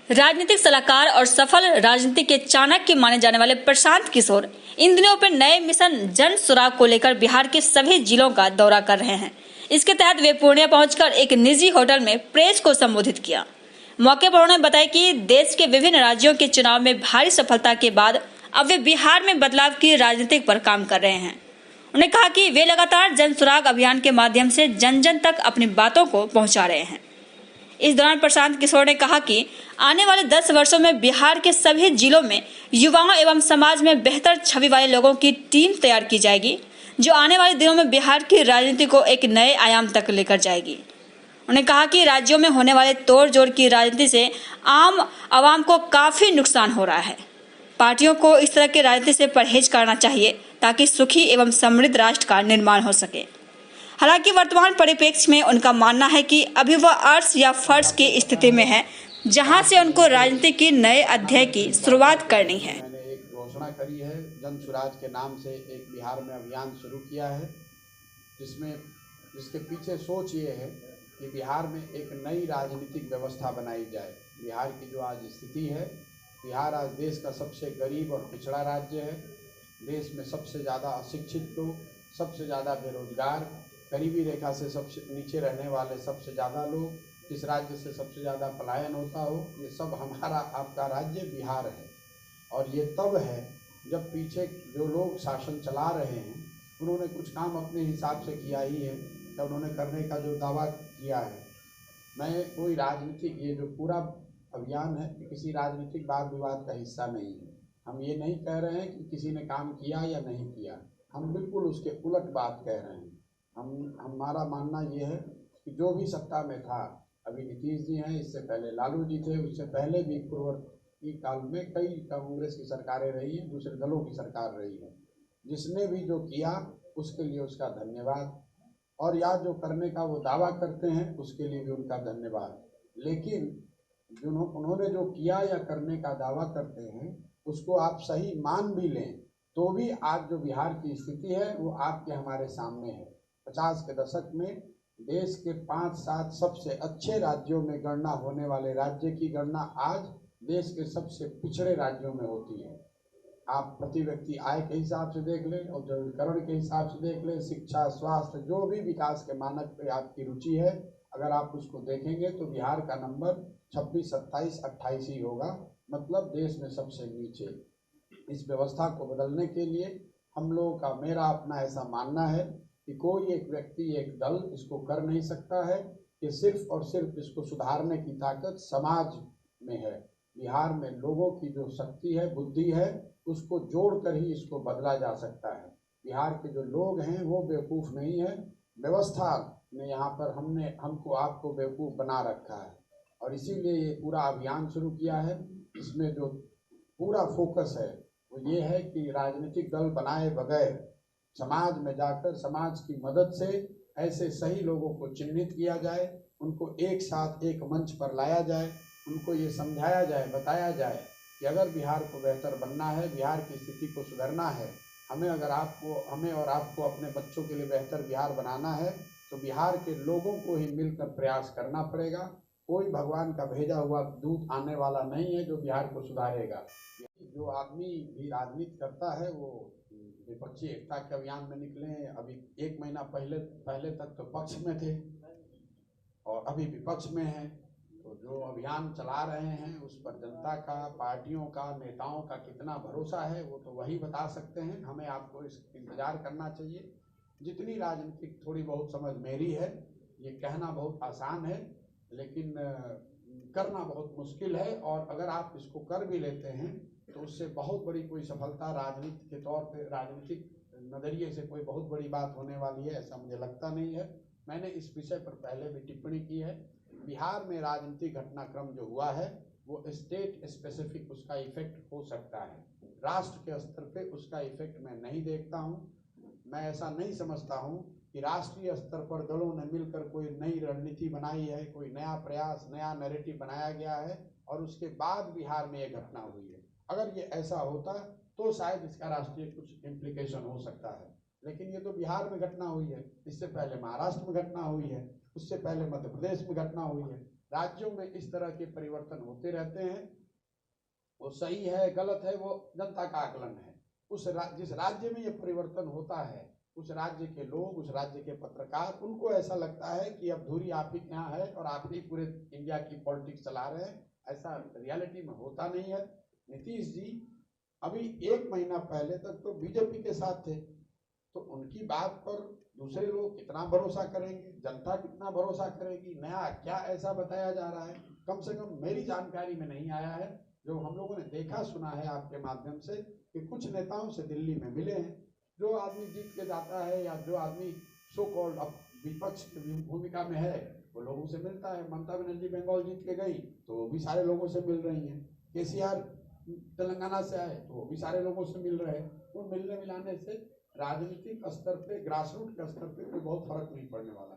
राजनीतिक सलाहकार और सफल राजनीति के चाणक्य माने जाने वाले प्रशांत किशोर इन दिनों अपने नए मिशन जन सुराग को लेकर बिहार के सभी जिलों का दौरा कर रहे हैं। इसके तहत वे पूर्णिया पहुंचकर एक निजी होटल में प्रेस को संबोधित किया। मौके पर उन्होंने बताया कि देश के विभिन्न राज्यों के चुनाव में भारी सफलता के बाद अब वे बिहार में बदलाव की राजनीति पर काम कर रहे हैं। उन्होंने कहा कि वे लगातार जन सुराग अभियान के माध्यम से जन जन तक अपनी बातों को पहुंचा रहे हैं। इस दौरान प्रशांत किशोर ने कहा कि आने वाले 10 वर्षों में बिहार के सभी जिलों में युवाओं एवं समाज में बेहतर छवि वाले लोगों की टीम तैयार की जाएगी, जो आने वाले दिनों में बिहार की राजनीति को एक नए आयाम तक लेकर जाएगी। उन्होंने कहा कि राज्यों में होने वाले तोड़ जोड़ की राजनीति से आम आवाम को काफी नुकसान हो रहा है। पार्टियों को इस तरह की राजनीति से परहेज करना चाहिए ताकि सुखी एवं समृद्ध राष्ट्र का निर्माण हो सके। हालांकि वर्तमान परिप्रेक्ष्य में उनका मानना है कि अभी वह अर्श या फर्श की स्थिति में है, जहां से उनको राजनीति के नए अध्याय की शुरुआत करनी है। मैंने एक घोषणा करी है, जन सुराज के नाम से एक बिहार में अभियान शुरू किया है, जिसके पीछे सोच ये है कि बिहार में एक नई राजनीतिक व्यवस्था बनाई जाए। बिहार की जो आज स्थिति है, बिहार आज देश का सबसे गरीब और पिछड़ा राज्य है। देश में सबसे ज़्यादा अशिक्षित लोग, सबसे ज़्यादा बेरोजगार, गरीबी रेखा से सबसे नीचे रहने वाले सबसे ज़्यादा लोग, जिस राज्य से सबसे ज़्यादा पलायन होता हो, ये सब हमारा आपका राज्य बिहार है। और ये तब है जब पीछे जो लोग शासन चला रहे हैं उन्होंने कुछ काम अपने हिसाब से किया ही है, या उन्होंने करने का जो दावा किया है। मैं कोई राजनीतिक, ये जो पूरा अभियान है किसी राजनीतिक वाद विवाद का हिस्सा नहीं है। हम ये नहीं कह रहे हैं कि किसी ने काम किया या नहीं किया, हम बिल्कुल उसके उलट बात कह रहे हैं। हमारा मानना ये है कि जो भी सत्ता में था, अभी नीतीश जी हैं, इससे पहले लालू जी थे, उससे पहले भी पूर्ववर्ती काल में कई कांग्रेस की सरकारें रही हैं, दूसरे दलों की सरकार रही है। जिसने भी जो किया उसके लिए उसका धन्यवाद, और या जो करने का वो दावा करते हैं उसके लिए भी उनका धन्यवाद। लेकिन उन्होंने जो किया या करने का दावा करते हैं उसको आप सही मान भी लें तो भी आज जो बिहार की स्थिति है वो आपके हमारे सामने है। 50 के दशक में देश के 5-7 सबसे अच्छे राज्यों में गणना होने वाले राज्य की गणना आज देश के सबसे पिछड़े राज्यों में होती है। आप प्रति व्यक्ति आय के हिसाब से देख लें, औद्योगिकरण के हिसाब से देख लें, शिक्षा, स्वास्थ्य, जो भी विकास के मानक पे आपकी रुचि है, अगर आप उसको देखेंगे तो बिहार का नंबर 26, 27, 28 ही होगा, मतलब देश में सबसे नीचे। इस व्यवस्था को बदलने के लिए हम लोगों का, मेरा अपना ऐसा मानना है कि कोई एक व्यक्ति, एक दल इसको कर नहीं सकता है, कि सिर्फ और सिर्फ इसको सुधारने की ताकत समाज में है। बिहार में लोगों की जो शक्ति है, बुद्धि है, उसको जोड़कर ही इसको बदला जा सकता है। बिहार के जो लोग हैं वो बेवकूफ़ नहीं है, व्यवस्था ने यहाँ पर हमको आपको बेवकूफ़ बना रखा है। और इसीलिए ये पूरा अभियान शुरू किया है। इसमें जो पूरा फोकस है वो ये है कि राजनीतिक दल बनाए बगैर समाज में जाकर समाज की मदद से ऐसे सही लोगों को चिन्हित किया जाए, उनको एक साथ एक मंच पर लाया जाए, उनको ये समझाया जाए, बताया जाए कि अगर बिहार को बेहतर बनना है, बिहार की स्थिति को सुधरना है, हमें और आपको अपने बच्चों के लिए बेहतर बिहार बनाना है, तो बिहार के लोगों को ही मिलकर प्रयास करना पड़ेगा। कोई भगवान का भेजा हुआ दूत आने वाला नहीं है जो बिहार को सुधारेगा। जो आदमी भी राजनीति करता है वो विपक्षी एकता के अभियान में निकले। अभी 1 महीना पहले तक तो पक्ष में थे और अभी विपक्ष में हैं, तो जो अभियान चला रहे हैं उस पर जनता का, पार्टियों का, नेताओं का कितना भरोसा है वो तो वही बता सकते हैं। हमें आपको इस इंतजार करना चाहिए। जितनी राजनीतिक थोड़ी बहुत समझ मेरी है, ये कहना बहुत आसान है लेकिन करना बहुत मुश्किल है। और अगर आप इसको कर भी लेते हैं तो उससे बहुत बड़ी कोई सफलता राजनीति के तौर पे, राजनीतिक नज़रिए से कोई बहुत बड़ी बात होने वाली है, ऐसा मुझे लगता नहीं है। मैंने इस विषय पर पहले भी टिप्पणी की है। बिहार में राजनीतिक घटनाक्रम जो हुआ है वो स्टेट स्पेसिफिक उसका इफेक्ट हो सकता है, राष्ट्र के स्तर पे उसका इफेक्ट मैं नहीं देखता हूँ। मैं ऐसा नहीं समझता हूँ कि राष्ट्रीय स्तर पर दलों ने मिलकर कोई नई रणनीति बनाई है, कोई नया प्रयास, नया नैरेटिव बनाया गया है और उसके बाद बिहार में ये घटना हुई है। अगर ये ऐसा होता तो शायद इसका राष्ट्रीय कुछ इम्प्लीकेशन हो सकता है, लेकिन ये तो बिहार में घटना हुई है, इससे पहले महाराष्ट्र में घटना हुई है, उससे पहले मध्य प्रदेश में घटना हुई है। राज्यों में इस तरह के परिवर्तन होते रहते हैं। वो सही है गलत है वो जनता का आकलन है। जिस राज्य में ये परिवर्तन होता है उस राज्य के लोग, उस राज्य के पत्रकार, उनको ऐसा लगता है कि अब धुरी आप ही यहाँ है और आप ही पूरे इंडिया की पॉलिटिक्स चला रहे हैं। ऐसा रियलिटी में होता नहीं है। नीतीश जी अभी 1 महीना पहले तक तो बीजेपी के साथ थे, तो उनकी बात पर दूसरे लोग कितना भरोसा करेंगे, जनता कितना भरोसा करेगी? नया क्या ऐसा बताया जा रहा है? कम से कम मेरी जानकारी में नहीं आया है। जो हम लोगों ने देखा सुना है आपके माध्यम से कि कुछ नेताओं से दिल्ली में मिले हैं। जो आदमी जीत के जाता है या जो आदमी सो कॉल्ड विपक्ष की भूमिका में है वो लोगों से मिलता है। ममता बनर्जी बंगाल जीत के गई तो वो भी सारे लोगों से मिल रही हैं। केसीआर तेलंगाना से आए तो वो भी सारे लोगों से मिल रहे हैं। वो मिलने मिलाने से राजनीतिक स्तर पे, ग्रासरूट के स्तर पे कोई बहुत फर्क नहीं पड़ने वाला।